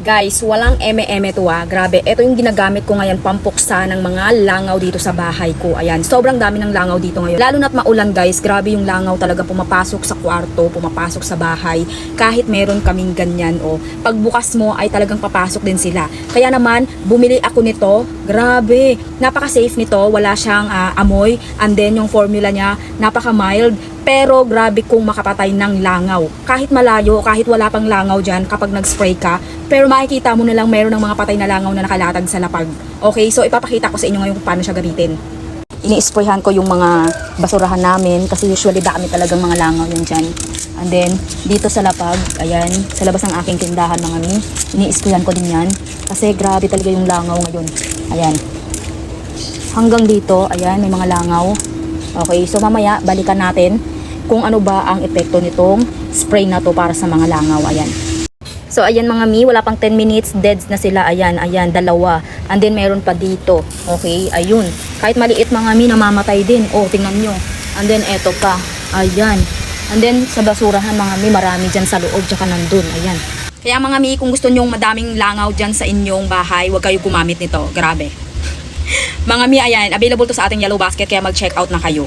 Guys, walang eme-eme to Grabe, ito yung ginagamit ko ngayon pampuksa ng mga langaw dito sa bahay ko. Ayan, sobrang dami ng langaw dito ngayon. Lalo na't maulan guys, grabe yung langaw talaga pumapasok sa kwarto, pumapasok sa bahay. Kahit meron kaming ganyan pagbukas mo ay talagang papasok din sila. Kaya naman, bumili ako nito. Grabe, napaka-safe nito, wala siyang amoy. And then yung formula niya, napaka-mild. Pero grabe kung makapatay ng langaw. Kahit malayo, kahit wala pang langaw dyan kapag nag-spray ka. Pero makikita mo na lang meron ng mga patay na langaw na nakalatag sa lapag. Okay, so ipapakita ko sa inyo ngayon kung paano siya gamitin. Ini-sprayhan ko yung mga basurahan namin kasi usually dami talagang mga langaw yan dyan. And then, dito sa lapag, ayan, sa labas ng aking tindahan mga mi, ini-sprayhan ko din yan. Kasi grabe talaga yung langaw ngayon. Ayan. Hanggang dito, ayan, may mga langaw. Okay, so mamaya balikan natin kung ano ba ang epekto nitong spray na to para sa mga langaw. Ayan. So ayan mga mi, wala pang 10 minutes, deads na sila. Ayan, ayan, dalawa. And then meron pa dito. Okay, ayun. Kahit maliit mga mi, namamatay din. Oh, tingnan nyo. And then eto pa. Ayan. And then sa basurahan mga mi, marami dyan sa loob, tsaka nandun. Ayan. Kaya mga mi, kung gusto nyong madaming langaw dyan sa inyong bahay, huwag kayo gumamit nito. Grabe. Mga mi, ayan, available to sa ating yellow basket, kaya mag-check out na kayo.